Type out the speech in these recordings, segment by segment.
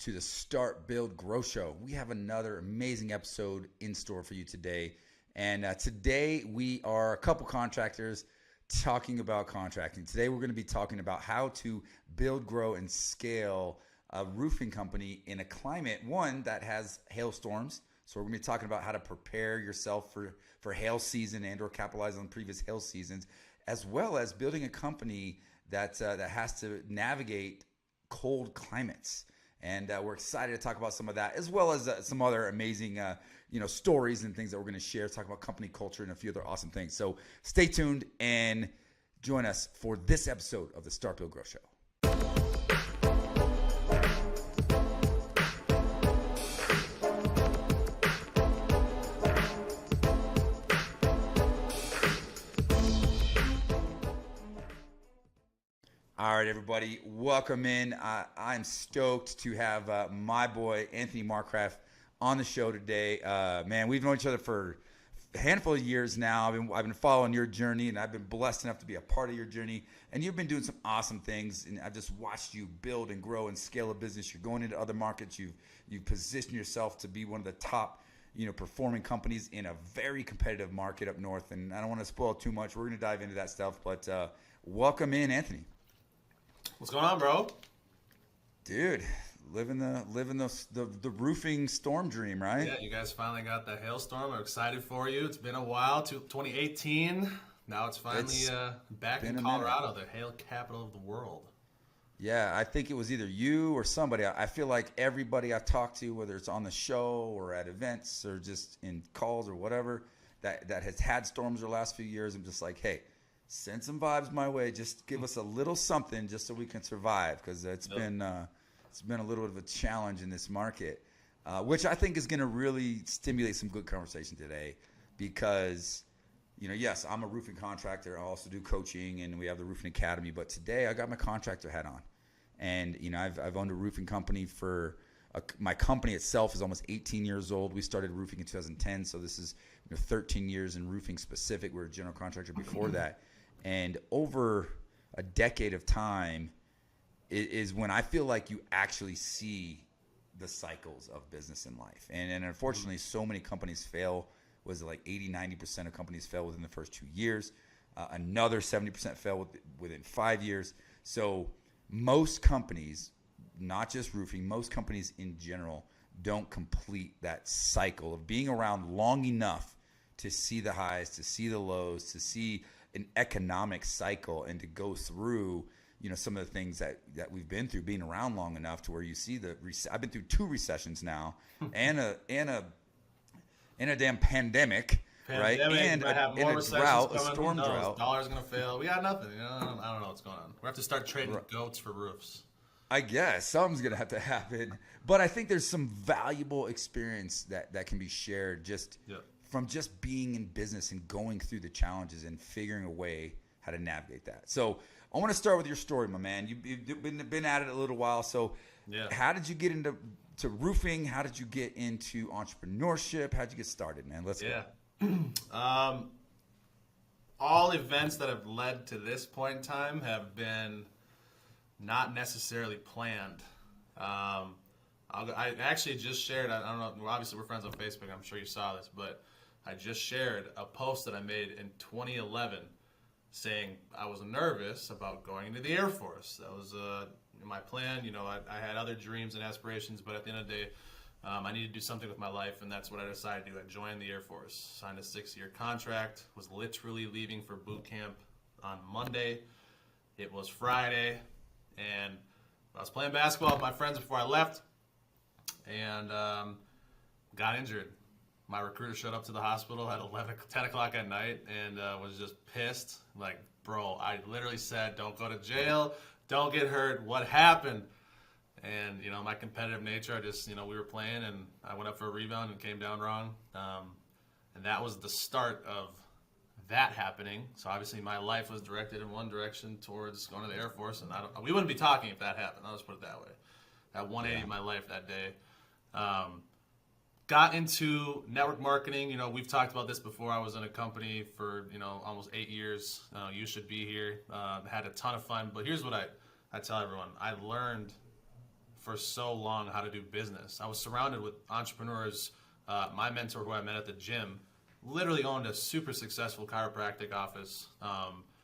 to the Start, Build, Grow Show. We have another amazing episode in store for you today. And today we are a couple contractors talking about contracting. Today we're going to be talking about how to build, grow, and scale a roofing company in a climate, one that has hailstorms. So we're going to be talking about how to prepare yourself for hail season and or capitalize on previous hail seasons, as well as building a company that has to navigate cold climates. And we're excited to talk about some of that, as well as some other amazing stories and things that we're going to share, talk about company culture and a few other awesome things. So stay tuned and join us for this episode of the Start, Build, Grow Show. All right, everybody, welcome in. I'm stoked to have my boy, Anthony Markgraf, on the show today. Man, we've known each other for a handful of years now. I've been following your journey, and I've been blessed enough to be a part of your journey. And you've been doing some awesome things, and I've just watched you build and grow and scale a business. You're going into other markets. You've positioned yourself to be one of the top performing companies in a very competitive market up north. And I don't want to spoil too much. We're going to dive into that stuff, but welcome in, Anthony. What's going on, bro? Dude, living the roofing storm dream, right? Yeah, you guys finally got the hailstorm. I'm excited for you. It's been a while. 2018. Now it's finally back in Colorado, the hail capital of the world. Yeah, I think it was either you or somebody. I feel like everybody I've talked to, whether it's on the show or at events or just in calls or whatever, that has had storms the last few years, I'm just like, hey, send some vibes my way. Just give us a little something just so we can survive, because it's been a little bit of a challenge in this market, which I think is going to really stimulate some good conversation today. Because, yes, I'm a roofing contractor. I also do coaching, and we have the Roofing Academy. But today I got my contractor hat on, and I've owned a roofing company for my company itself is almost 18 years old. We started roofing in 2010, so this is 13 years in roofing specific. We were a general contractor before that. And over a decade of time is when I feel like you actually see the cycles of business and life. And unfortunately, so many companies fail. Was it like 80-90% of companies fail within the first 2 years? Another 70% fail within 5 years. So most companies, not just roofing, most companies in general don't complete that cycle of being around long enough to see the highs, to see the lows, to see an economic cycle, and to go through some of the things that we've been through, being around long enough to where you see I've been through 2 recessions now and a damn pandemic, right? And a drought, a storm drought. Dollar's gonna fail. We got nothing. I don't know what's going on. We have to start trading goats for roofs. I guess something's gonna have to happen. But I think there's some valuable experience that can be shared from just being in business and going through the challenges and figuring a way how to navigate that. So I want to start with your story, my man. You've been at it a little while. So how did you get into roofing? How did you get into entrepreneurship? How'd you get started, man? Let's go. All events that have led to this point in time have been not necessarily planned. I actually just shared, I don't know, obviously we're friends on Facebook. I'm sure you saw this, but I just shared a post that I made in 2011 saying I was nervous about going into the Air Force. That was my plan. I had other dreams and aspirations, but at the end of the day, I needed to do something with my life, and that's what I decided to do. I joined the Air Force, signed a 6-year contract, was literally leaving for boot camp on Monday. It was Friday, and I was playing basketball with my friends before I left, and got injured. My recruiter showed up to the hospital at 10 o'clock at night and was just pissed. Like, bro, I literally said, don't go to jail, don't get hurt. What happened? And, my competitive nature, I just, we were playing and I went up for a rebound and came down wrong. And that was the start of that happening. So obviously my life was directed in one direction towards going to the Air Force. And we wouldn't be talking if that happened. I'll just put it that way. That 180 in my life that day. Got into network marketing. We've talked about this before. I was in a company for, almost 8 years. You should be here. Had a ton of fun. But here's what I tell everyone. I learned for so long how to do business. I was surrounded with entrepreneurs. My mentor, who I met at the gym, literally owned a super successful chiropractic office.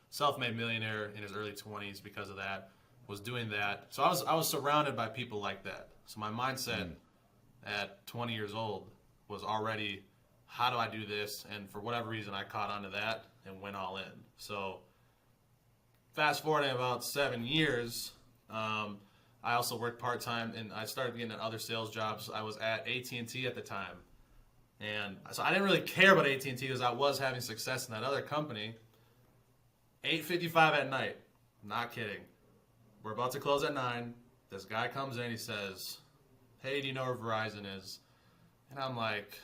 Self-made millionaire in his early 20s because of that. Was doing that. So I was surrounded by people like that. So my mindset at 20 years old was already, how do I do this? And for whatever reason, I caught onto that and went all in. So fast forwarding about 7 years, I also worked part-time, and I started getting other sales jobs. I was at AT&T at the time. And so I didn't really care about AT&T because I was having success in that other company. 8:55 at night. Not kidding. We're about to close at 9. This guy comes in, he says, hey, do you know where Verizon is? And I'm like,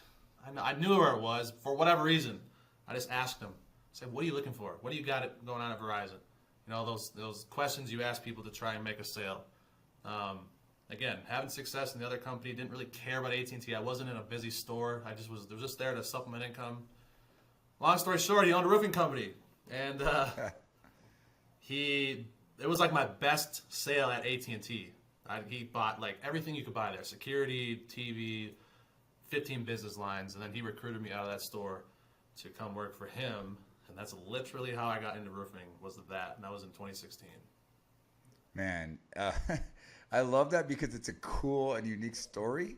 I knew where it was for whatever reason. I just asked him. I said, what are you looking for? What do you got going on at Verizon? You know, those questions you ask people to try and make a sale. Again, having success in the other company, didn't really care about AT&T. I wasn't in a busy store. I was just there to supplement income. Long story short, he owned a roofing company. And it was like my best sale at AT&T. He bought like everything you could buy there: security, TV, 15 business lines, and then he recruited me out of that store to come work for him. And that's literally how I got into roofing, was that, and that was in 2016. Man, I love that because it's a cool and unique story,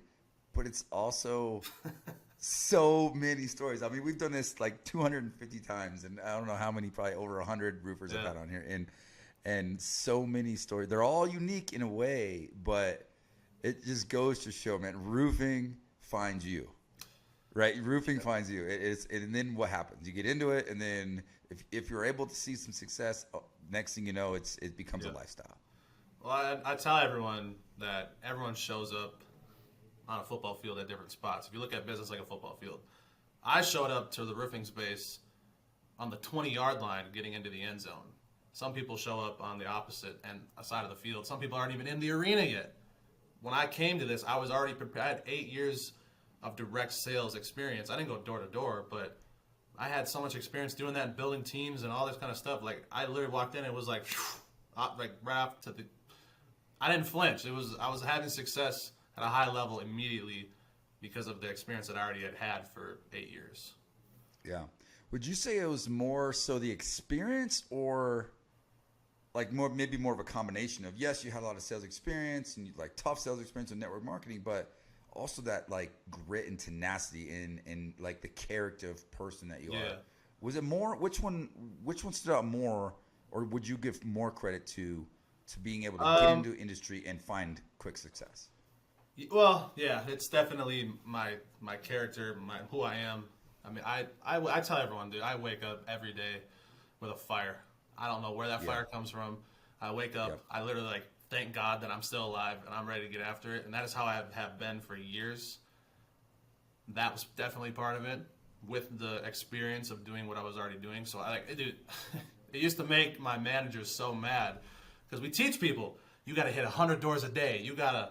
but it's also so many stories. I mean, we've done this like 250 times, and I don't know how many, probably over 100 roofers I've had on here. And so many stories. They're all unique in a way, but it just goes to show, man, roofing finds you, right? Roofing finds you. And then what happens? You get into it, and then if you're able to see some success, next thing you know, it becomes a lifestyle. Well, I tell everyone that everyone shows up on a football field at different spots. If you look at business like a football field, I showed up to the roofing space on the 20-yard line getting into the end zone. Some people show up on the opposite side of the field. Some people aren't even in the arena yet. When I came to this, I was already prepared. I had 8 years of direct sales experience. I didn't go door to door, but I had so much experience doing that and building teams and all this kind of stuff. Like, I literally walked in and it was like right off to the. I didn't flinch. I was having success at a high level immediately because of the experience that I already had for 8 years. Yeah. Would you say it was more so the experience, or like maybe more of a combination of, yes, you had a lot of sales experience and you like tough sales experience in network marketing, but also that like grit and tenacity and like the character of person that you are? Was it more, which one stood out more, or would you give more credit to being able to get into industry and find quick success? Well, yeah, it's definitely my character, who I am. I mean, I tell everyone, dude, I wake up every day with a fire. I don't know where that fire comes from. I wake up, I literally like thank God that I'm still alive and I'm ready to get after it. And that is how I have been for years. That was definitely part of it, with the experience of doing what I was already doing. So dude, it used to make my managers so mad because we teach people, you got to hit 100 doors a day. You got to,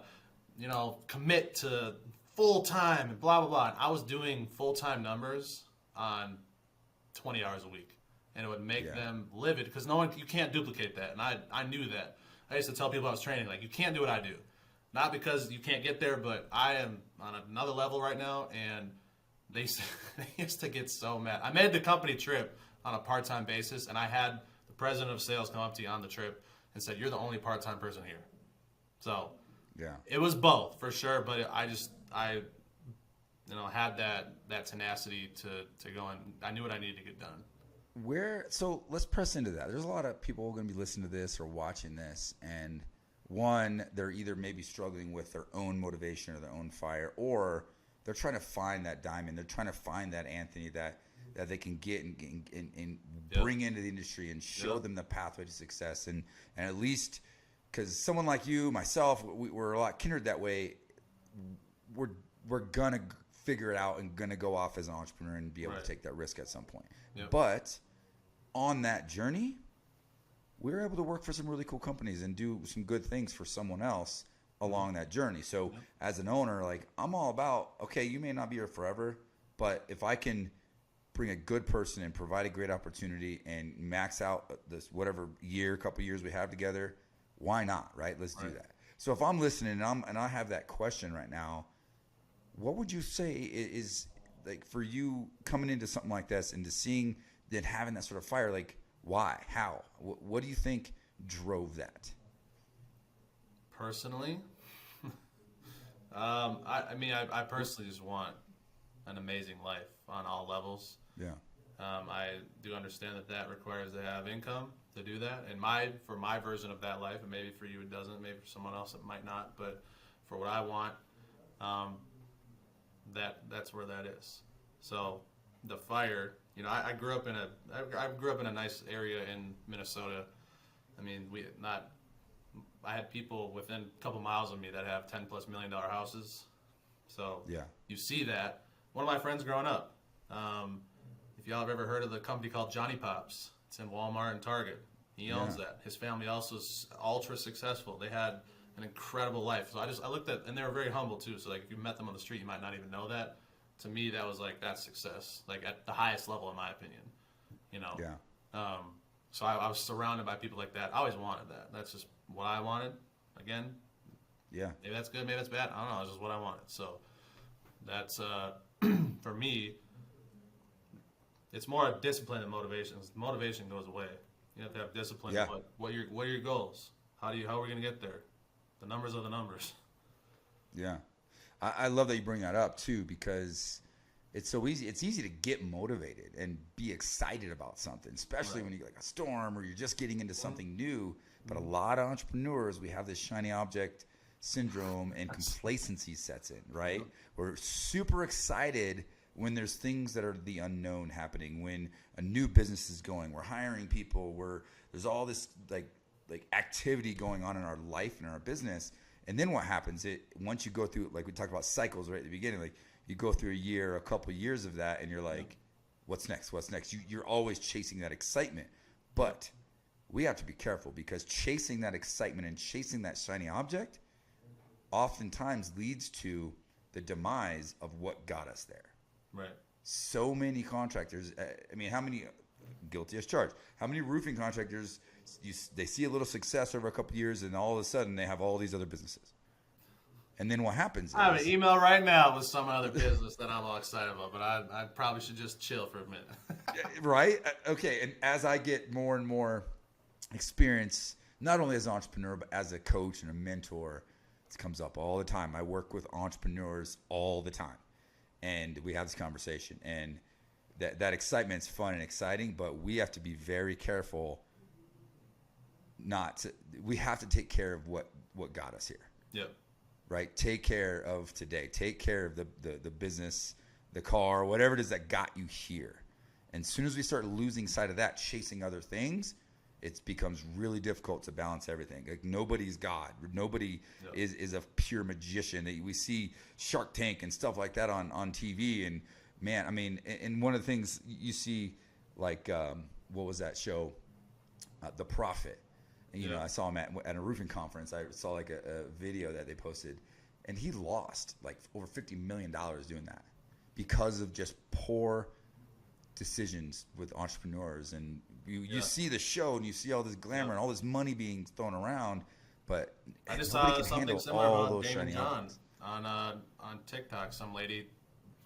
commit to full time and blah, blah, blah. And I was doing full-time numbers on 20 hours a week. And it would make them livid because you can't duplicate that. And I knew that. I used to tell people I was training, like, you can't do what I do. Not because you can't get there, but I am on another level right now. And they used to get so mad. I made the company trip on a part-time basis, and I had the president of sales come up to you on the trip and said, you're the only part-time person here. So it was both for sure, but I had that tenacity to go, and I knew what I needed to get done. So let's press into that. There's a lot of people going to be listening to this or watching this, and one, they're either maybe struggling with their own motivation or their own fire, or they're trying to find that diamond. They're trying to find that Anthony that they can get and bring into the industry and show them the pathway to success. And at least, because someone like you, myself, we're a lot kindred that way. We're gonna figure it out and gonna go off as an entrepreneur and be able to take that risk at some point. But on that journey, we were able to work for some really cool companies and do some good things for someone else along that journey. So as an owner, like, I'm all about, okay, you may not be here forever, but if I can bring a good person and provide a great opportunity and max out this whatever couple years we have together, why not, right? Let's do that. So if I'm listening and I have that question right now, what would you say is like for you coming into something like this and to seeing that having that sort of fire, like why, how, what do you think drove that? Personally, I personally just want an amazing life on all levels. Yeah. I do understand that requires to have income to do that. And for my version of that life, and maybe for you it doesn't, maybe for someone else it might not, but for what I want, that's where that is. So the fire, I grew up in a nice area in Minnesota. I mean, I had people within a couple miles of me that have $10+ million houses. So Yeah. you see that. One of my friends growing up, if y'all have ever heard of the company called Johnny Pops, it's in Walmart and Target. He owns that. His family also is ultra successful. They had an incredible life. So I looked at, and they were very humble too. So like if you met them on the street, you might not even know that. To me, that was like that's success, like at the highest level in my opinion. Yeah. So I was surrounded by people like that. I always wanted that. That's just what I wanted. Again, Yeah. maybe that's good, maybe that's bad. I don't know. It's just what I wanted. So that's for me. It's more a discipline than motivation. Motivation goes away. You have to have discipline. Yeah. What are your goals? How are we going to get there? The numbers are the numbers. Yeah. I love that you bring that up too, because it's so easy. It's easy to get motivated and be excited about something, especially when you get like a storm or you're just getting into something new. But a lot of entrepreneurs, we have this shiny object syndrome and complacency sets in, right? We're super excited when there's things that are the unknown happening, when a new business is going, we're hiring people, there's all this like activity going on in our life and in our business. And then what happens? Once you go through, like we talked about cycles right at the beginning, like you go through a couple of years of that, and you're like, what's next? What's next? You're always chasing that excitement. But we have to be careful, because chasing that excitement and chasing that shiny object oftentimes leads to the demise of what got us there. Right. So many contractors, how many, guilty as charged, how many roofing contractors, they see a little success over a couple of years, and all of a sudden they have all these other businesses. And then what happens is, I have an email right now with some other business that I'm all excited about, but I probably should just chill for a minute. right? Okay, and as I get more and more experience, not only as an entrepreneur, but as a coach and a mentor, it comes up all the time. I work with entrepreneurs all the time, and we have this conversation, and that excitement's fun and exciting, but we have to be very careful we have to take care of what got us here. Yep. Right? Take care of today. Take care of the business, the car, whatever it is that got you here. And as soon as we start losing sight of that, chasing other things, it becomes really difficult to balance everything. Like nobody's God. Nobody is a pure magician. We see Shark Tank and stuff like that on TV. And man, and one of the things you see, like, what was that show? The Prophet. And, I saw him at a roofing conference. I saw like a video that they posted, and he lost like over $50 million doing that because of just poor decisions with entrepreneurs. And you see the show, and you see all this glamour and all this money being thrown around, but I just nobody saw can something handle similar all about those Damon shiny John objects. on TikTok. Some lady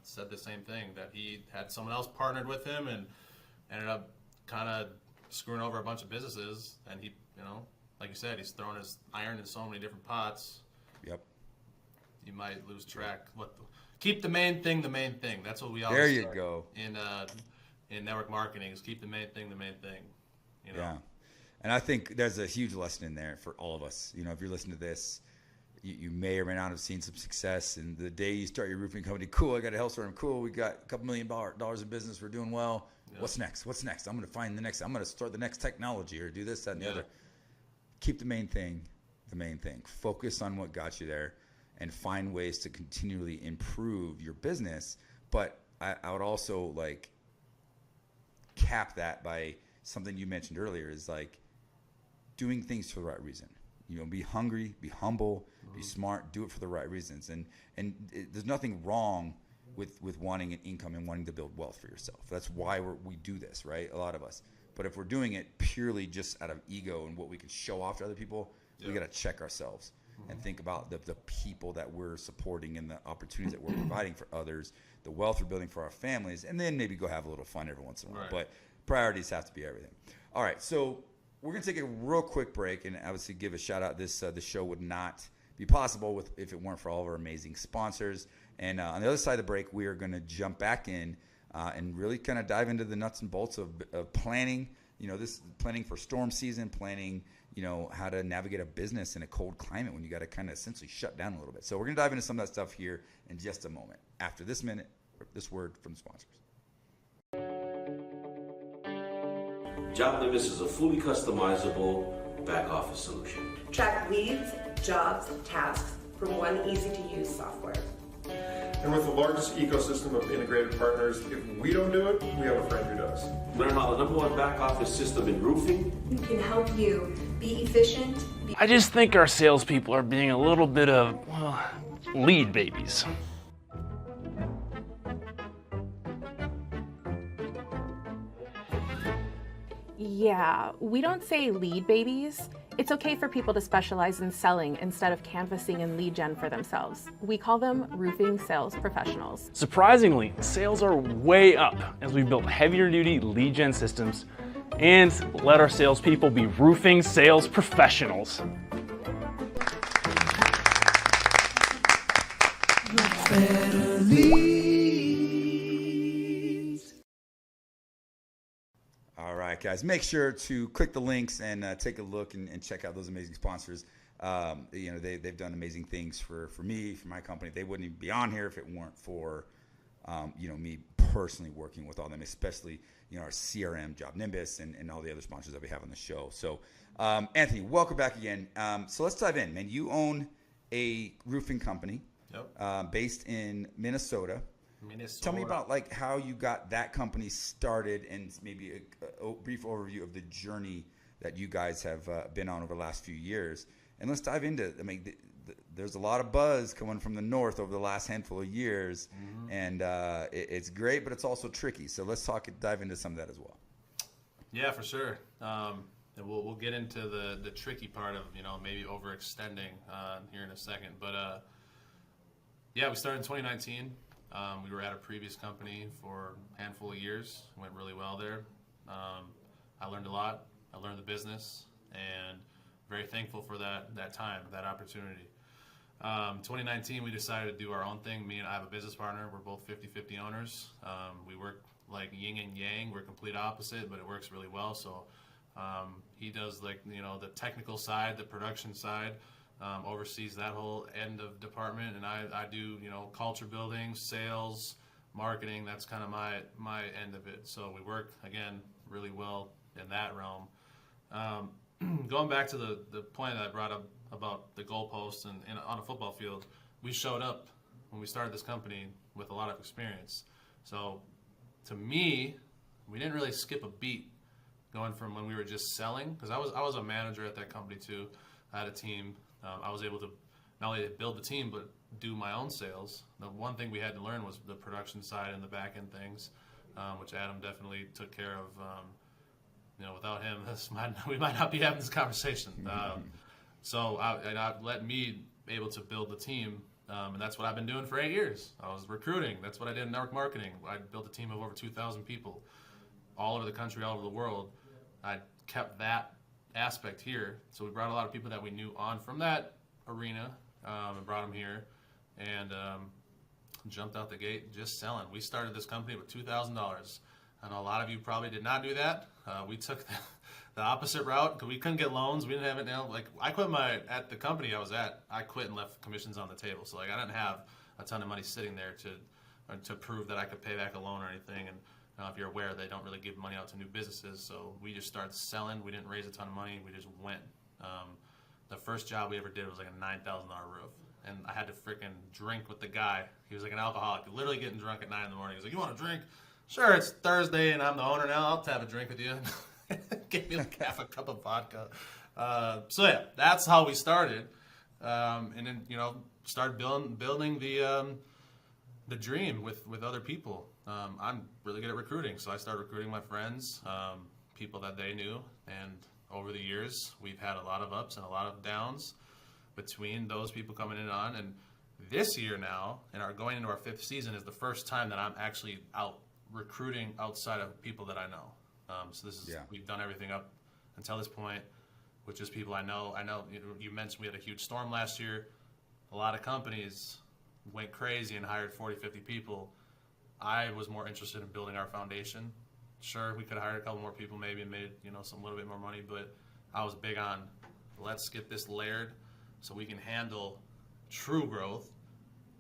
said the same thing, that he had someone else partnered with him and ended up kind of screwing over a bunch of businesses, and he, like you said, he's throwing his iron in so many different pots. Yep. You might lose track. Keep the main thing the main thing. That's what we always There you say go. in network marketing, is keep the main thing the main thing. Yeah. And I think there's a huge lesson in there for all of us. If you're listening to this, you may or may not have seen some success. And the day you start your roofing company, cool, I got a health store, cool, we got a couple $1 million in business, we're doing well. Yeah. What's next? I'm going to find I'm going to start the next technology or do this, that, and the other. Keep the main thing the main thing. Focus on what got you there and find ways to continually improve your business. But I would also cap that by something you mentioned earlier, is like doing things for the right reason. Be hungry, be humble, be smart, do it for the right reasons. And there's nothing wrong with wanting an income and wanting to build wealth for yourself. That's why we do this, right? A lot of us. But if we're doing it purely just out of ego and what we can show off to other people, we got to check ourselves. and think about the people that we're supporting and the opportunities that we're providing for others, the wealth we're building for our families, and then maybe go have a little fun every once in a while. Right. But priorities have to be everything. All right, so we're going to take a real quick break and obviously give a shout out. This show would not be possible if it weren't for all of our amazing sponsors. And on the other side of the break, we are going to jump back in and really kind of dive into the nuts and bolts of planning. This planning for storm season, planning, how to navigate a business in a cold climate when you got to kind of essentially shut down a little bit. So we're going to dive into some of that stuff here in just a moment. After this word from the sponsors. Job Nimbus is a fully customizable back office solution. Track leads, jobs, tasks from one easy-to-use software. And with the largest ecosystem of integrated partners, if we don't do it, we have a friend who does. Learn how the #1 back office system in roofing. We can help you be efficient. I just think our salespeople are being a little bit of, lead babies. Yeah, we don't say lead babies. It's okay for people to specialize in selling instead of canvassing and lead gen for themselves. We call them roofing sales professionals. Surprisingly, sales are way up as we built heavier duty lead gen systems and let our salespeople be roofing sales professionals. All right, guys, make sure to click the links and take a look and check out those amazing sponsors. They've done amazing things for me, for my company. They wouldn't even be on here if it weren't for, me personally working with all them, especially, our CRM, Job Nimbus, and all the other sponsors that we have on the show. So, Anthony, welcome back again. So let's dive in, man. You own a roofing company based in Minnesota. Tell me about how you got that company started and maybe a brief overview of the journey that you guys have been on over the last few years. And let's dive into, there's a lot of buzz coming from the north over the last handful of years, and it's great, but it's also tricky. So let's dive into some of that as well. Yeah, for sure. And we'll get into the tricky part of, maybe overextending here in a second. But we started in 2019. We were at a previous company for a handful of years. Went really well there. I learned a lot. I learned the business, and very thankful for that time, that opportunity. 2019, we decided to do our own thing. Me and I have a business partner. We're both 50-50 owners. We work like yin and yang. We're complete opposite, but it works really well. So he does the technical side, the production side. Oversees that whole end of department, and I do culture building, sales, marketing. That's kind of my end of it. So we work again really well in that realm. Going back to the point that I brought up about the goalposts and on a football field, we showed up when we started this company with a lot of experience. So to me, we didn't really skip a beat going from when we were just selling, because I was a manager at that company too. I had a team. I was able to not only build the team, but do my own sales. The one thing we had to learn was the production side and the back end things, which Adam definitely took care of. Without him, we might not be having this conversation. So I let me be able to build the team, and that's what I've been doing for 8 years. I was recruiting. That's what I did in network marketing. I built a team of over 2,000 people all over the country, all over the world. I kept that aspect here, so we brought a lot of people that we knew on from that arena and brought them here, and jumped out the gate just selling. We started this company with $2,000. I know a lot of you probably did not do that. We took the opposite route because we couldn't get loans. We didn't have it now. I quit at the company I was at. I quit and left commissions on the table. So I didn't have a ton of money sitting there to prove that I could pay back a loan or anything. And if you're aware, they don't really give money out to new businesses. So we just started selling. We didn't raise a ton of money. We just went. The first job we ever did was a $9,000 roof. And I had to freaking drink with the guy. He was an alcoholic, literally getting drunk at 9 in the morning. He was like, "You want a drink?" "Sure, it's Thursday and I'm the owner now. I'll have a drink with you." Gave me half a cup of vodka. That's how we started. And then, started building the dream with other people. I'm really good at recruiting, so I started recruiting my friends, people that they knew. And over the years, we've had a lot of ups and a lot of downs. between those people coming in on. And this year now, and going into our 5th season, is the first time that I'm actually out recruiting outside of people that I know. So this is we've done everything up until this point, which is people I know. You mentioned we had a huge storm last year. A lot of companies went crazy and hired 40, 50 people. I was more interested in building our foundation. Sure, we could have hired a couple more people maybe and made, some little bit more money, but I was big on let's get this layered so we can handle true growth,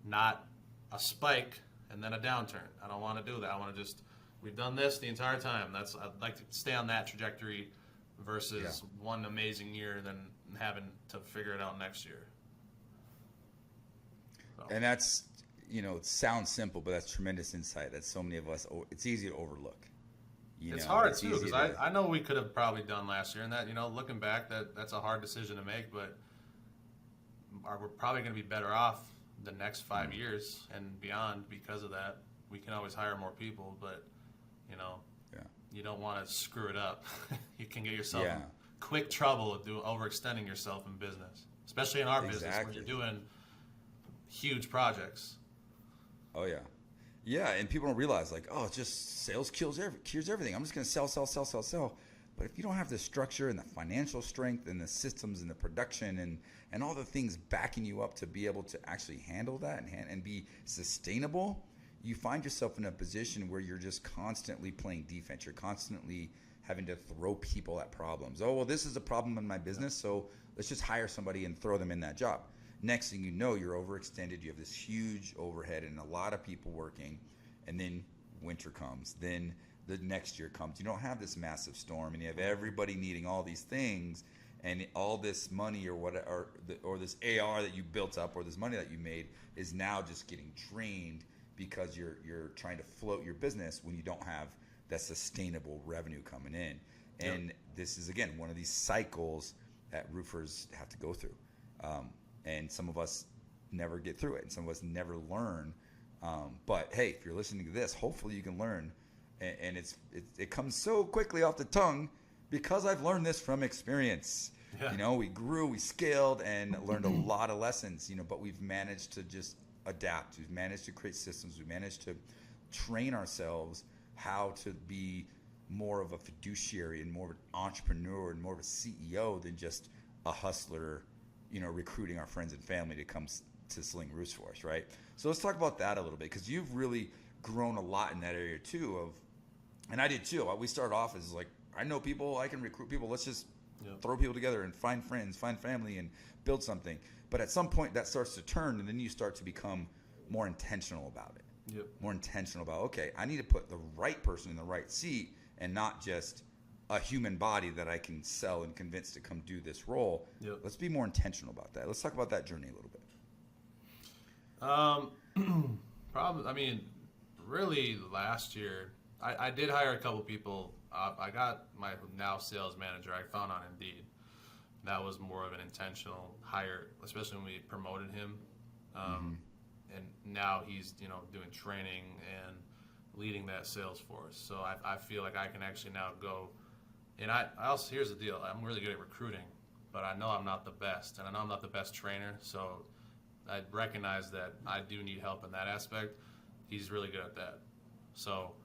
not a spike and then a downturn. I don't want to do that. I want to we've done this the entire time. I'd like to stay on that trajectory versus one amazing year and then having to figure it out next year. So. And that's, it sounds simple, but that's tremendous insight that so many of us, it's easy to overlook. It's hard too, because I know we could have probably done last year, and that, looking back, that's a hard decision to make, but we're probably going to be better off the next 5 years and beyond because of that. We can always hire more people, but, you don't want to screw it up. You can get yourself in quick trouble of overextending yourself in business, especially in our business where you're doing huge projects. Oh, yeah. Yeah, and people don't realize, it's just sales cures everything. I'm just going to sell. But if you don't have the structure and the financial strength and the systems and the production and all the things backing you up to be able to actually handle that and be sustainable, you find yourself in a position where you're just constantly playing defense. You're constantly having to throw people at problems. Oh, well, this is a problem in my business, so let's just hire somebody and throw them in that job. Next thing you know, you're overextended. You have this huge overhead and a lot of people working, and then winter comes. Then the next year comes. You don't have this massive storm, and you have everybody needing all these things, and all this money or this AR that you built up or this money that you made is now just getting drained because you're trying to float your business when you don't have that sustainable revenue coming in. And this is, again, one of these cycles that roofers have to go through. And some of us never get through it, and some of us never learn. But hey, if you're listening to this, hopefully you can learn. And it comes so quickly off the tongue because I've learned this from experience. Yeah. We grew, we scaled, and learned a lot of lessons. But we've managed to just adapt. We've managed to create systems. We've managed to train ourselves how to be more of a fiduciary and more of an entrepreneur and more of a CEO than just a hustler. Recruiting our friends and family to come to sling roofs for us, right? So let's talk about that a little bit, because you've really grown a lot in that area too. And I did too. We started off as I know people, I can recruit people. Let's just throw people together and find friends, find family, and build something. But at some point that starts to turn, and then you start to become more intentional about it. Yep. More intentional about, okay, I need to put the right person in the right seat and not just a human body that I can sell and convince to come do this role. Yep. Let's be more intentional about that. Let's talk about that journey a little bit. Really last year, I did hire a couple people. I got my now sales manager I found on Indeed. That was more of an intentional hire, especially when we promoted him. And now he's, doing training and leading that sales force. So I feel like I can actually now go. And I also, here's the deal, I'm really good at recruiting, but I know I'm not the best, and I know I'm not the best trainer, so I recognize that I do need help in that aspect. He's really good at that. So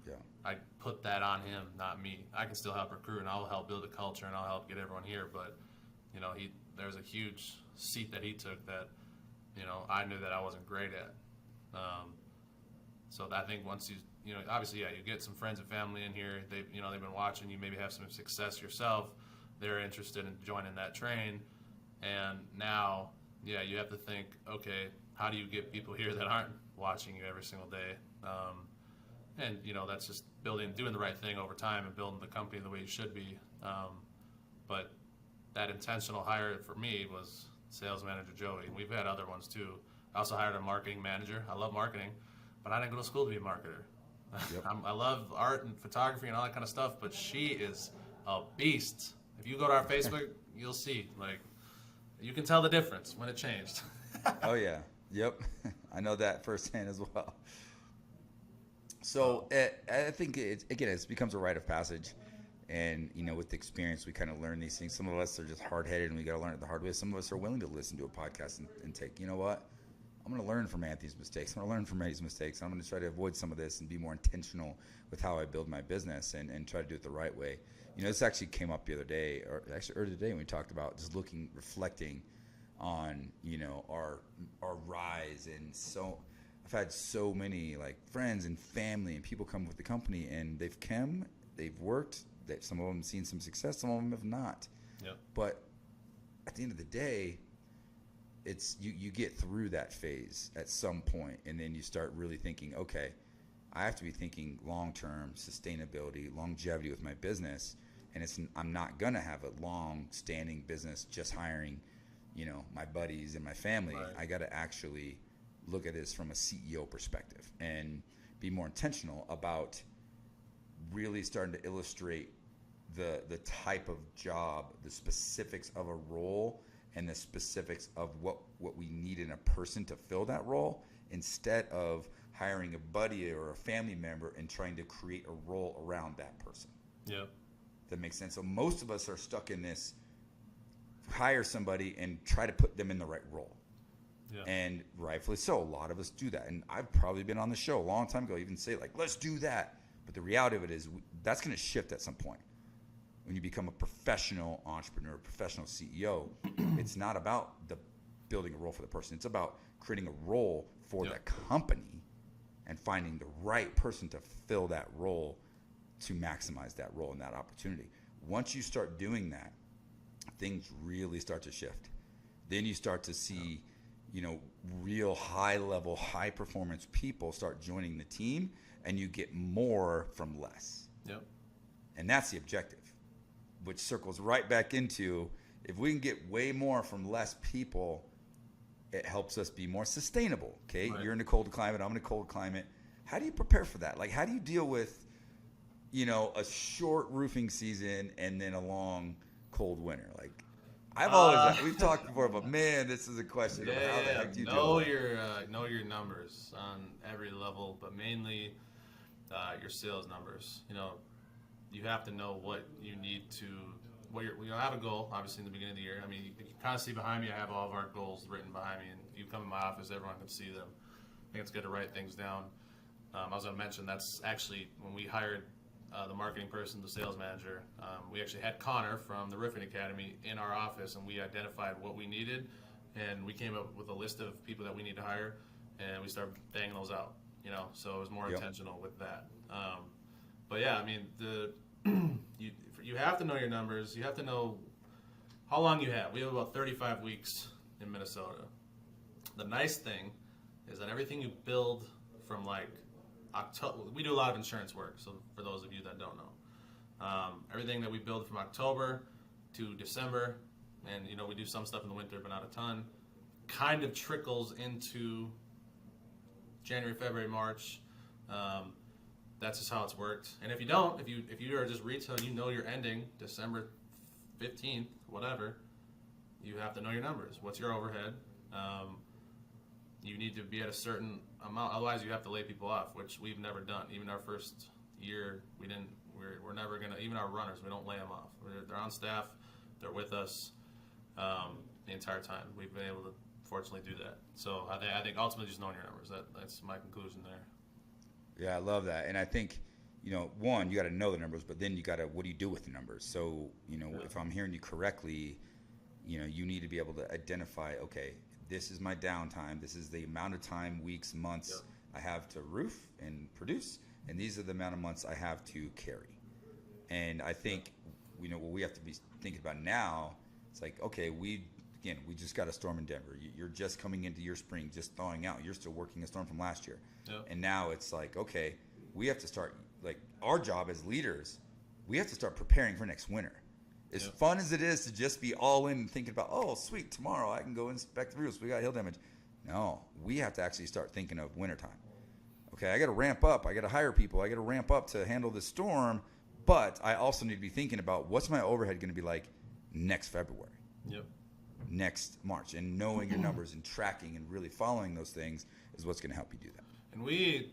I put that on him, not me. I can still help recruit, and I'll help build a culture, and I'll help get everyone here, but, there's a huge seat that he took that, I knew that I wasn't great at. So I think once obviously, you get some friends and family in here. They've been watching you, maybe have some success yourself. They're interested in joining that train. And now, you have to think, okay, how do you get people here that aren't watching you every single day? And, that's just doing the right thing over time and building the company the way you should be. But that intentional hire for me was sales manager Joey. We've had other ones too. I also hired a marketing manager. I love marketing, but I didn't go to school to be a marketer. Yep. I love art and photography and all that kind of stuff, but she is a beast. If you go to our Facebook, you'll see. You can tell the difference when it changed. Oh, yeah. Yep. I know that firsthand as well. So I think, it becomes a rite of passage. And, you know, with experience, we kind of learn these things. Some of us are just hard-headed and we got to learn it the hard way. Some of us are willing to listen to a podcast and take, you know what? I'm going to learn from Anthony's mistakes. I'm going to learn from Eddie's mistakes. I'm going to try to avoid some of this and be more intentional with how I build my business and try to do it the right way. You know, this actually came up the other day, or actually earlier today, when we talked about just reflecting on, you know, our rise. And so I've had so many like friends and family and people come with the company, and they've worked. Some of them have seen some success, some of them have not. Yep. But at the end of the day, it's you get through that phase at some point, and then you start really thinking, okay, I have to be thinking long-term sustainability, longevity with my business, and I'm not gonna have a long-standing business just hiring, you know, my buddies and my family. Right. I got to actually look at this from a CEO perspective and be more intentional about really starting to illustrate the type of job, the specifics of a role, and the specifics of what we need in a person to fill that role, instead of hiring a buddy or a family member and trying to create a role around that person. Yeah. That makes sense. So most of us are stuck in this, hire somebody and try to put them in the right role. Yeah. And rightfully so, a lot of us do that. And I've probably been on the show a long time ago, even say like, let's do that. But the reality of it is that's going to shift at some point. When you become a professional entrepreneur, a professional CEO, it's not about building a role for the person. It's about creating a role for the company and finding the right person to fill that role, to maximize that role and that opportunity. Once you start doing that, things really start to shift. Then you start to see, you know, real high-level, high-performance people start joining the team, and you get more from less. Yep. And that's the objective, which circles right back into, if we can get way more from less people, it helps us be more sustainable. Okay, Right. You're in a cold climate, I'm in a cold climate. How do you prepare for that? Like, how do you deal with, you know, a short roofing season and then a long cold winter? Like, I've always, we've talked before, but man, this is a question of how the heck do you know do it? know your numbers on every level, but mainly your sales numbers. You know, you have to know what you need to. You have a goal, obviously, in the beginning of the year. I mean, you can kind of see behind me. I have all of our goals written behind me, and you come in my office, everyone can see them. I think it's good to write things down. I was going to mention that's actually when we hired the marketing person, the sales manager. We actually had Connor from the Roofing Academy in our office, and we identified what we needed, and we came up with a list of people that we need to hire, and we started banging those out. You know, so it was more intentional with that. But yeah, I mean, you have to know your numbers. You have to know how long you have. We have about 35 weeks in Minnesota. The nice thing is that everything you build from like October, we do a lot of insurance work. So for those of you that don't know, everything that we build from October to December, and you know we do some stuff in the winter, but not a ton, kind of trickles into January, February, March. That's just how it's worked. And if you don't, if you are just retail, you know you're ending December 15th, whatever, you have to know your numbers. What's your overhead? You need to be at a certain amount. Otherwise, you have to lay people off, which we've never done. Even our first year, we didn't. We're never gonna. Even our runners, we don't lay them off. They're on staff. They're with us the entire time. We've been able to fortunately do that. So I think ultimately just knowing your numbers. That's my conclusion there. Yeah, I love that. And I think, you know, one, you got to know the numbers, but then you got to, what do you do with the numbers? So, you know, if I'm hearing you correctly, you know, you need to be able to identify, okay, this is my downtime. This is the amount of time, weeks, months I have to roof and produce. And these are the amount of months I have to carry. And I think, you know, what we have to be thinking about now, it's like, okay, we just got a storm in Denver. You're just coming into your spring, just thawing out. You're still working a storm from last year. Yep. And now it's like, okay, we have to start, like, our job as leaders, we have to start preparing for next winter. As fun as it is to just be all in and thinking about, oh, sweet, tomorrow I can go inspect the roofs. We got hail damage. No, we have to actually start thinking of wintertime. Okay, I got to ramp up. I got to hire people. I got to ramp up to handle this storm. But I also need to be thinking about what's my overhead going to be like next February. Yep. Next March, and knowing your numbers and tracking and really following those things is what's going to help you do that. And we,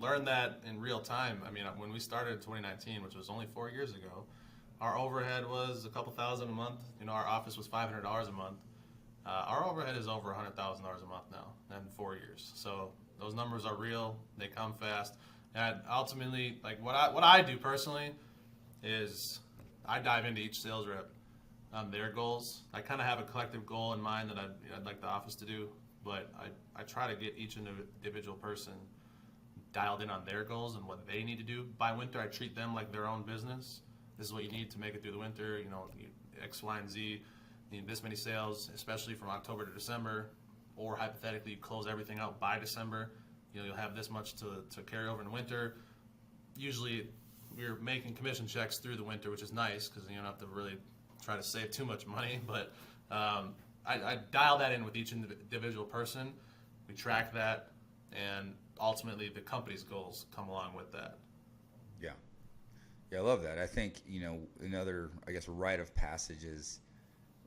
learned that in real time. I mean, when we started in 2019, which was only 4 years ago, our overhead was a couple thousand a month. You know, our office was $500 a month. Our overhead is over $100,000 a month now in 4 years. So those numbers are real. They come fast. And ultimately, like what I do personally is I dive into each sales rep on their goals. I kind of have a collective goal in mind that I'd like the office to do, but I try to get each individual person dialed in on their goals and what they need to do. By winter, I treat them like their own business. This is what you need to make it through the winter. You know, X, Y, and Z. You need this many sales, especially from October to December, or hypothetically, you close everything out by December. You know, you'll have this much to carry over in winter. Usually, we're making commission checks through the winter, which is nice because you don't have to really try to save too much money. But I dial that in with each individual person. We track that, and ultimately, the company's goals come along with that. Yeah. Yeah, I love that. I think, you know, another, I guess, rite of passage is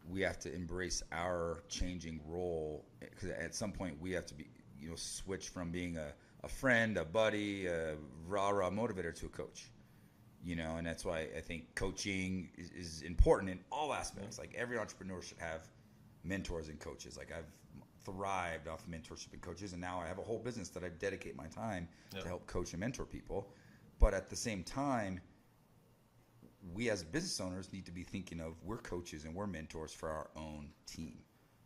we have to embrace our changing role, because at some point we have to be, you know, switch from being a friend, a buddy, a rah-rah motivator to a coach. You know, and that's why I think coaching is important in all aspects. Like every entrepreneur should have mentors and coaches. Like I've thrived off mentorship and coaches, and now I have a whole business that I dedicate my time to help coach and mentor people. But at the same time, we as business owners need to be thinking of we're coaches and we're mentors for our own team.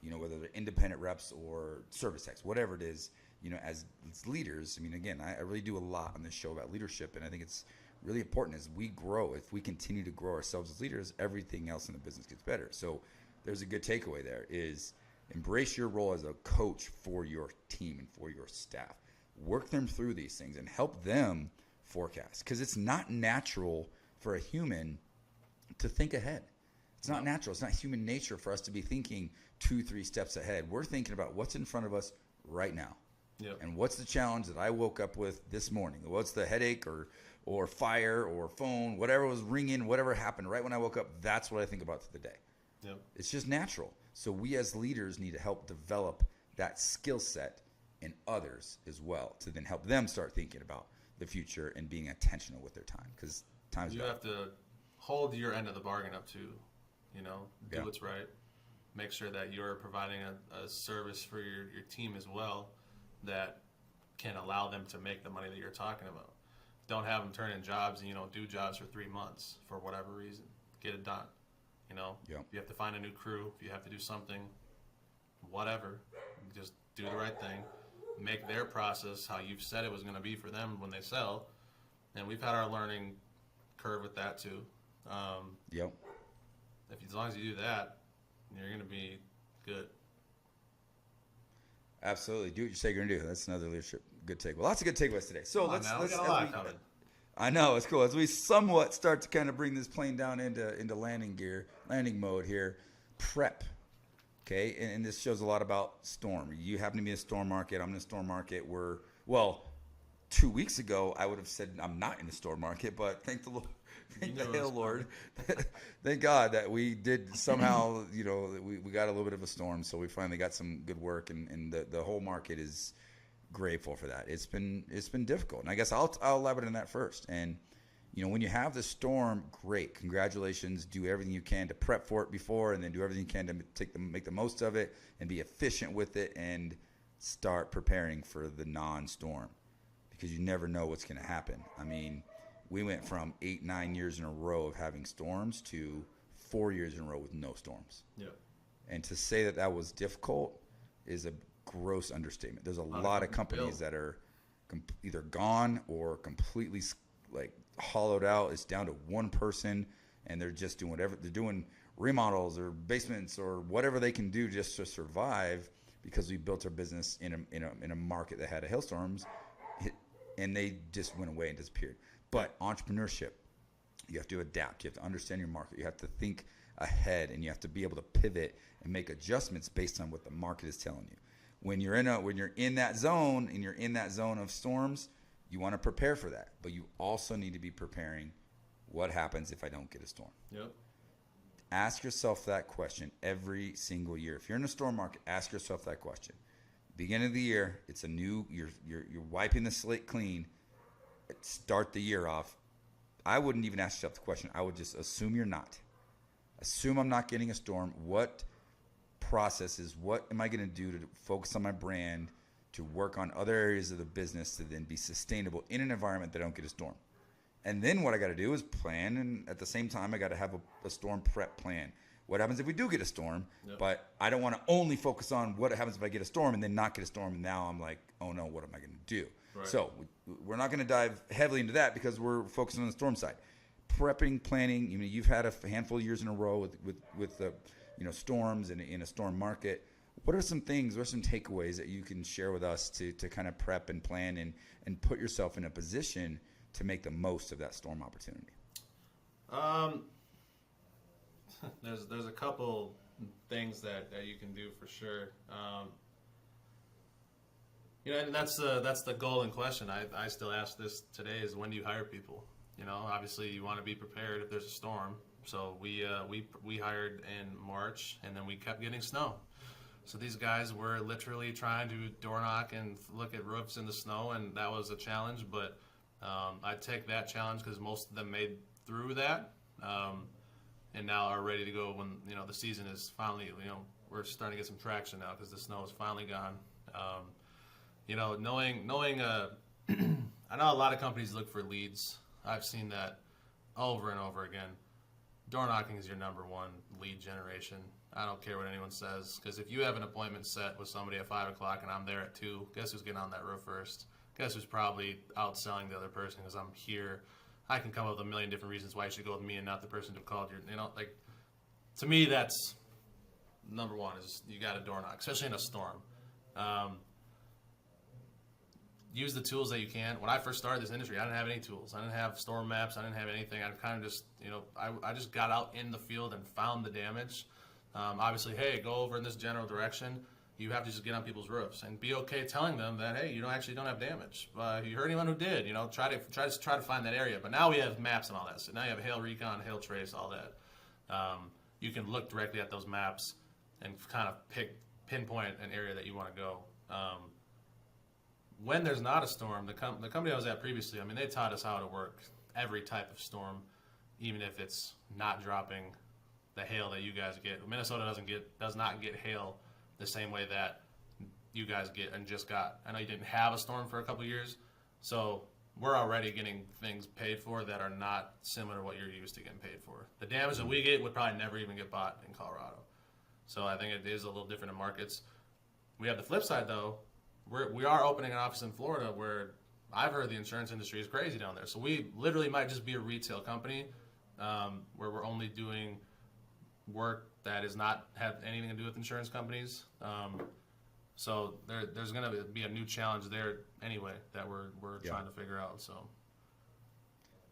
You know, whether they're independent reps or service techs, whatever it is, you know, as leaders. I mean, again, I really do a lot on this show about leadership, and I think it's really important as we grow. If we continue to grow ourselves as leaders, everything else in the business gets better. So there's a good takeaway there is embrace your role as a coach for your team and for your staff. Work them through these things and help them forecast, because it's not natural for a human to think ahead. It's not natural. It's not human nature for us to be thinking 2-3 steps ahead. We're thinking about what's in front of us right now. Yep. And what's the challenge that I woke up with this morning? What's the headache or fire or phone, whatever was ringing, whatever happened right when I woke up, that's what I think about for the day. Yep. It's just natural. So we as leaders need to help develop that skill set in others as well, to then help them start thinking about the future and being intentional with their time, because time's You bad. have to hold your end of the bargain up too. You know, do what's right. Make sure that you're providing a service for your team as well that can allow them to make the money that you're talking about. Don't have them turn in jobs and, you know, do jobs for 3 months for whatever reason. Get it done. You know, you have to find a new crew. If you have to do something, whatever, just do the right thing. Make their process how you've said it was going to be for them when they sell. And we've had our learning curve with that too. As long as you do that, you're going to be good. Absolutely. Do what you say you're going to do. That's another leadership good take. Well, lots of good takeaways today. So let's we got a lot coming. I know, it's cool. As we somewhat start to kind of bring this plane down into landing mode here, prep. Okay, and this shows a lot about storm. You happen to be in a storm market. I'm in a storm market. 2 weeks ago, I would have said I'm not in the storm market, but thank the Lord. Thank the hail Lord. Thank God that we did somehow, you know, we got a little bit of a storm, so we finally got some good work, and the whole market is grateful for that. It's been difficult, and I guess I'll elaborate on that first. And you know, when you have the storm, great, congratulations. Do everything you can to prep for it before, and then do everything you can to make the most of it and be efficient with it, and start preparing for the non-storm, because you never know what's going to happen. I mean, we went from 8-9 years in a row of having storms to 4 years in a row with no storms. Yeah. And to say that was difficult is a gross understatement. There's a lot of companies that are either gone or completely like hollowed out. It's down to one person, and they're just doing whatever. They're doing remodels or basements or whatever they can do just to survive, because we built our business in a market that had hailstorms, and they just went away and disappeared. But entrepreneurship, you have to adapt. You have to understand your market. You have to think ahead, and you have to be able to pivot and make adjustments based on what the market is telling you. When you're in that zone, and you're in that zone of storms, you want to prepare for that. But you also need to be preparing what happens if I don't get a storm. Yep. Ask yourself that question every single year. If you're in a storm market, ask yourself that question. Beginning of the year, it's a new, you're wiping the slate clean. start the year off, I wouldn't even ask yourself the question. I would just assume you're not. Assume I'm not getting a storm. What processes, what am I going to do to focus on my brand, to work on other areas of the business to then be sustainable in an environment that I don't get a storm? And then what I got to do is plan, and at the same time, I got to have a storm prep plan. What happens if we do get a storm? Yep. But I don't want to only focus on what happens if I get a storm and then not get a storm. And now I'm like, oh no, what am I going to do? Right. So we're not going to dive heavily into that because we're focusing on the storm side. Prepping, planning. You've had a handful of years in a row with storms and in a storm market. What are some things? What are some takeaways that you can share with us to kind of prep and plan and put yourself in a position to make the most of that storm opportunity? There's a couple things that you can do for sure. And that's the golden question. I still ask this today: is when do you hire people? Obviously you want to be prepared if there's a storm. So we hired in March, and then we kept getting snow. So these guys were literally trying to door knock and look at roofs in the snow, and that was a challenge. But I take that challenge because most of them made through that, and now are ready to go when the season is finally. We're starting to get some traction now because the snow is finally gone. Knowing I know a lot of companies look for leads. I've seen that over and over again. Door knocking is your number one lead generation. I don't care what anyone says, because if you have an appointment set with somebody at 5 o'clock and I'm there at 2, guess who's getting on that roof first? Guess who's probably outselling the other person because I'm here. I can come up with a million different reasons why you should go with me and not the person who called you. To me, that's number one, is you got to door knock, especially in a storm. Use the tools that you can. When I first started this industry, I didn't have any tools. I didn't have storm maps. I didn't have anything. I kind of just, I just got out in the field and found the damage. Obviously, hey, go over in this general direction. You have to just get on people's roofs and be okay telling them that, hey, you don't have damage. You heard anyone who did, try to find that area. But now we have maps and all that. So now you have hail recon, hail trace, all that. You can look directly at those maps and kind of pinpoint an area that you want to go. When there's not a storm, the company I was at previously, they taught us how to work every type of storm, even if it's not dropping the hail that you guys get. Minnesota does not get hail the same way that you guys get and just got. I know you didn't have a storm for a couple of years, so we're already getting things paid for that are not similar to what you're used to getting paid for. The damage that we get would probably never even get bought in Colorado. So I think it is a little different in markets. We have the flip side, though. We are opening an office in Florida where I've heard the insurance industry is crazy down there. So we literally might just be a retail company where we're only doing work that is not have anything to do with insurance companies. So there's going to be a new challenge there anyway that we're trying to figure out. So,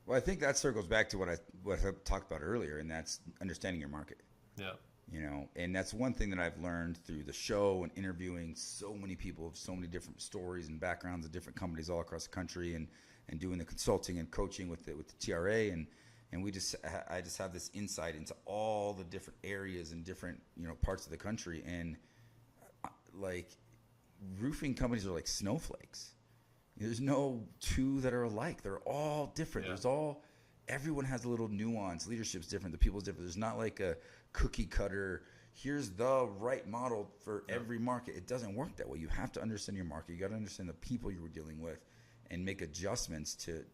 well, I think that circles back to what I talked about earlier, and that's understanding your market. Yeah. And that's one thing that I've learned through the show and interviewing so many people of so many different stories and backgrounds of different companies all across the country, and doing the consulting and coaching with the TRA, and I just have this insight into all the different areas and different parts of the country, and like roofing companies are like snowflakes. There's no two that are alike. They're all different. Yeah. Everyone has a little nuance. Leadership's different. The people's different. There's not like a cookie cutter, here's the right model for every market. It doesn't work that way. You have to understand your market. You got to understand the people you were dealing with and make adjustments to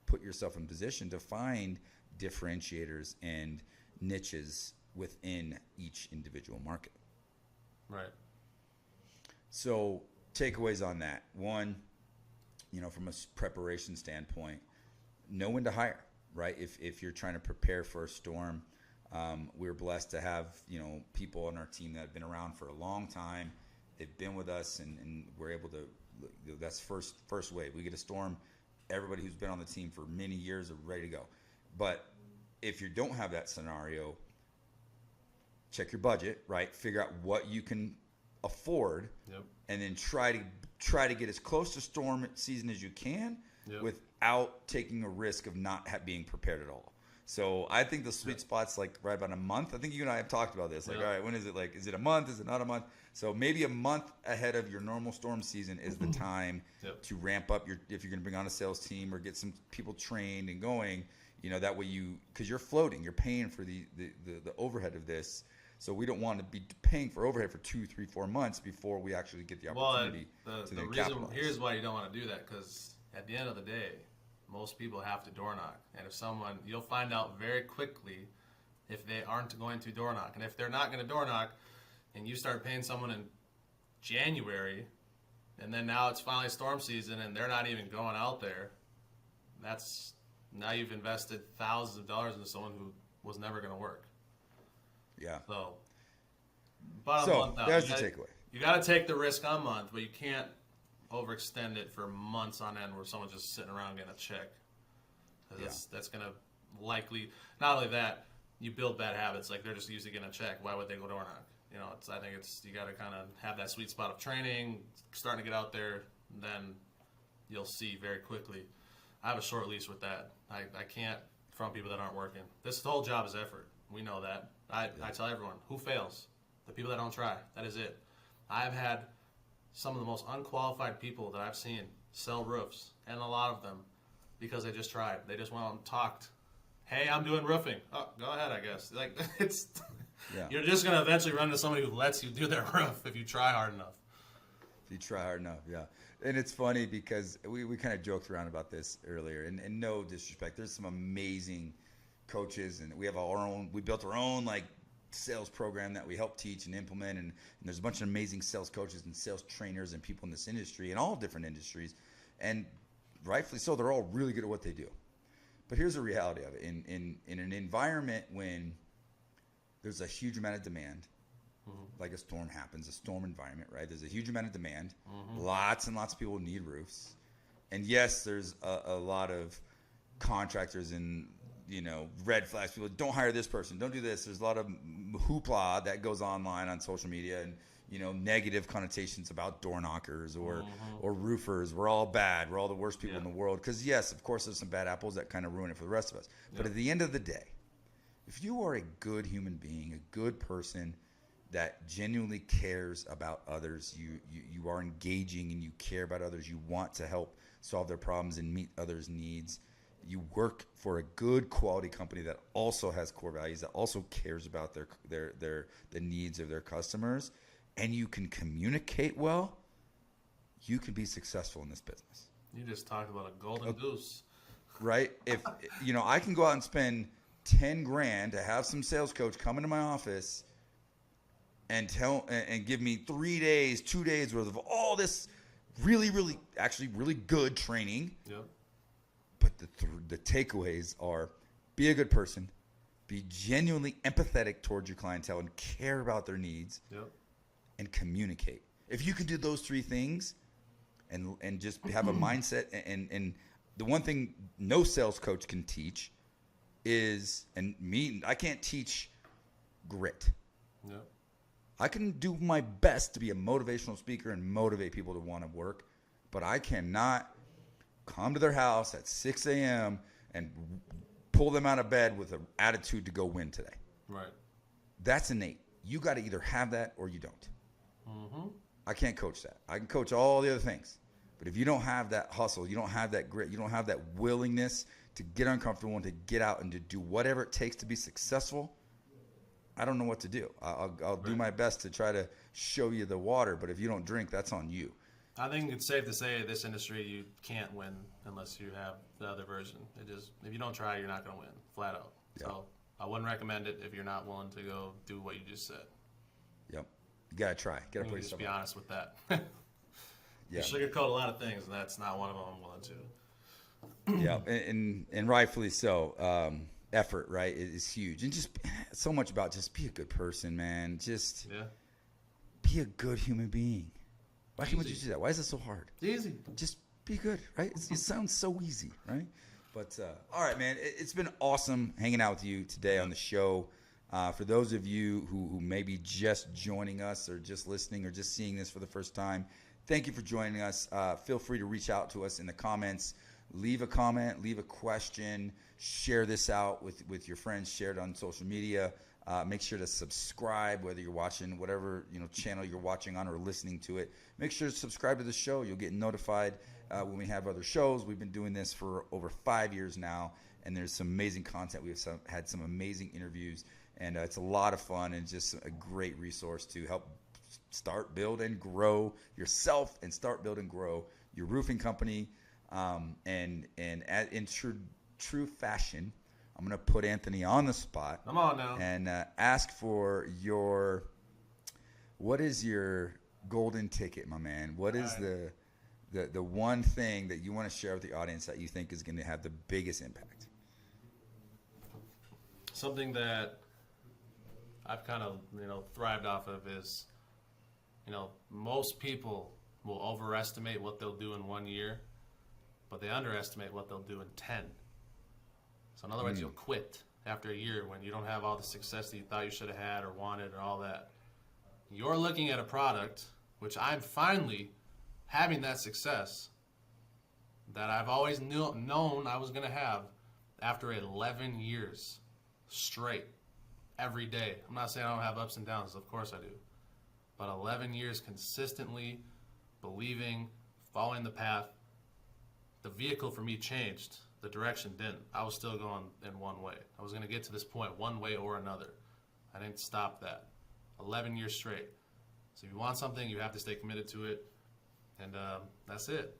put yourself in position to find differentiators and niches within each individual market. Right. So takeaways on that. One, from a preparation standpoint, know when to hire, right? If you're trying to prepare for a storm, we're blessed to have, people on our team that have been around for a long time. They've been with us, and we're able to, that's first wave. We get a storm, everybody who's been on the team for many years are ready to go. But if you don't have that scenario, check your budget, right? Figure out what you can afford, and then try to get as close to storm season as you can without taking a risk of not being prepared at all. So I think the sweet spot's like right about a month. I think you and I have talked about this. Like, Yeah. all right, when is it? Like, is it a month? Is it not a month? So maybe a month ahead of your normal storm season is the time Yep. to ramp up if you're going to bring on a sales team or get some people trained and going. You know, that way because you're floating, you're paying for the overhead of this. So we don't want to be paying for overhead for 2, 3, 4 months before we actually get the opportunity Well, to the then reason capitalize. here's why you don't want to do that, because at the end of the day, most people have to door knock, and you'll find out very quickly if they aren't going to door knock, and if they're not going to door knock, and you start paying someone in January, and then now it's finally storm season, and they're not even going out there. Now you've invested thousands of dollars into someone who was never going to work. Yeah. So, bottom So month out. there's the takeaway. You got to take the risk on month, but you can't overextend it for months on end where someone's just sitting around getting a check. 'Cause that's going to likely, not only that, you build bad habits. Like, they're just used to getting a check. Why would they go door knock? You know, I think you got to kind of have that sweet spot of training, starting to get out there, and then you'll see very quickly. I have a short leash with that. I can't front people that aren't working. This whole job is effort. We know that. I tell everyone, who fails? The people that don't try. That is it. I've had some of the most unqualified people that I've seen sell roofs, and a lot of them, because they just tried. They just went out and talked. Hey, I'm doing roofing. Oh, go ahead, I guess. Like, you're just going to eventually run into somebody who lets you do their roof if you try hard enough. If you try hard enough, yeah. And it's funny because we kind of joked around about this earlier, and no disrespect. There's some amazing coaches, and we built our own like sales program that we help teach and implement, and there's a bunch of amazing sales coaches and sales trainers and people in this industry, in all different industries, and rightfully so, they're all really good at what they do. But here's the reality of it. In an environment when there's a huge amount of demand, like a storm happens, a storm environment, right? There's a huge amount of demand. Lots and lots of people need roofs. And yes, there's a lot of contractors and, red flags. People, don't hire this person, don't do this. There's a lot of hoopla that goes online on social media and, negative connotations about door knockers or roofers. We're all bad. We're all the worst people in the world. Because, yes, of course, there's some bad apples that kind of ruin it for the rest of us. But at the end of the day, if you are a good human being, a good person that genuinely cares about others, you are engaging and you care about others, you want to help solve their problems and meet others' needs, you work for a good quality company that also has core values, that also cares about the needs of their customers, and you can communicate well, you can be successful in this business. You just talked about a golden goose. Right? If I can go out and spend $10,000 to have some sales coach come into my office and give me 3 days, 2 days worth of all this really, really, actually really good training. Yep. But the takeaways are: be a good person, be genuinely empathetic towards your clientele and care about their needs, and communicate. If you can do those 3 things and just have a mindset, and the one thing no sales coach can teach is, I can't teach grit. Yep. I can do my best to be a motivational speaker and motivate people to want to work, but I cannot come to their house at 6 a.m. and pull them out of bed with an attitude to go win today. Right. That's innate. You got to either have that or you don't. I can't coach that. I can coach all the other things. But if you don't have that hustle, you don't have that grit, you don't have that willingness to get uncomfortable and to get out and to do whatever it takes to be successful, I don't know what to do. I'll do my best to try to show you the water, but if you don't drink, that's on you. I think it's safe to say this industry, you can't win unless you have the other version. If you don't try, you're not going to win, flat out. Yeah. So I wouldn't recommend it if you're not willing to go do what you just said. Yep. You got to try. Got to You put just yourself be out. honest with that. Yeah. You sugarcoat a lot of things, and that's not one of them I'm willing to. Yeah, and rightfully so. Effort, right, is huge. And just so much about just be a good person, man. Just be a good human being. Why can't we just do that? Why is it so hard? It's easy. Just be good, right? It sounds so easy, right? But, all right, man, it's been awesome hanging out with you today on the show. For those of you who may be just joining us or just listening or just seeing this for the first time, thank you for joining us. Feel free to reach out to us in the comments. leave a comment, leave a question, share this out with your friends, share it on social media. Make sure to subscribe, whether you're watching whatever channel you're watching on or listening to it. Make sure to subscribe to the show. You'll get notified when we have other shows. We've been doing this for over 5 years now, and there's some amazing content. We've had some amazing interviews, and it's a lot of fun and just a great resource to help start, build, and grow yourself and start, build, and grow your roofing company. And in true fashion, I'm going to put Anthony on the spot. Come on now. And ask for what is your golden ticket, my man? What is the one thing that you want to share with the audience that you think is going to have the biggest impact? Something that I've kind of, thrived off of is, most people will overestimate what they'll do in 1 year, but they underestimate what they'll do in 10. So in other words, you'll quit after a year when you don't have all the success that you thought you should have had or wanted or all that. You're looking at a product, which I'm finally having that success that I've always known I was going to have after 11 years straight, every day. I'm not saying I don't have ups and downs. Of course I do. But 11 years consistently believing, following the path. The vehicle for me changed. The direction didn't. I was still going in one way. I was going to get to this point one way or another. I didn't stop that. 11 years straight. So if you want something, you have to stay committed to it. And that's it.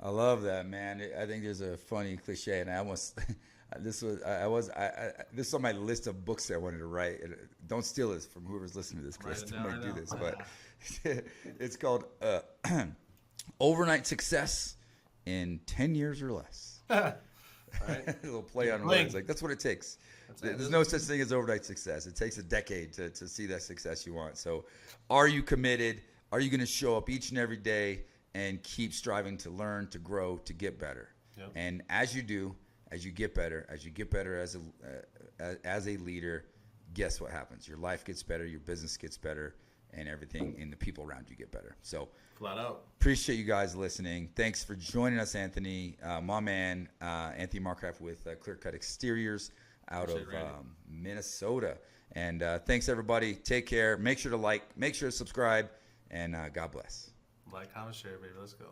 I love that, man. I think there's a funny cliche, and I almost this is on my list of books that I wanted to write. Don't steal this from whoever's listening to this, Chris. I might do this, but it's called Overnight Success in 10 years or less. Right. A little play on words. Like, that's what it takes. There's no such thing as overnight success. It takes a decade to see that success you want. So are you committed? Are you going to show up each and every day and keep striving to learn, to grow, to get better? Yep. And as you do, as you get better as a leader, guess what happens? Your life gets better, your business gets better, and everything in the people around you get better. So Flat out. appreciate you guys listening. Thanks for joining us, Anthony. My man, Anthony Markgraf with Clear Cut Exteriors out of Minnesota. And thanks, everybody. Take care. Make sure to like, make sure to subscribe, and God bless. Like, comment, share, baby. Let's go.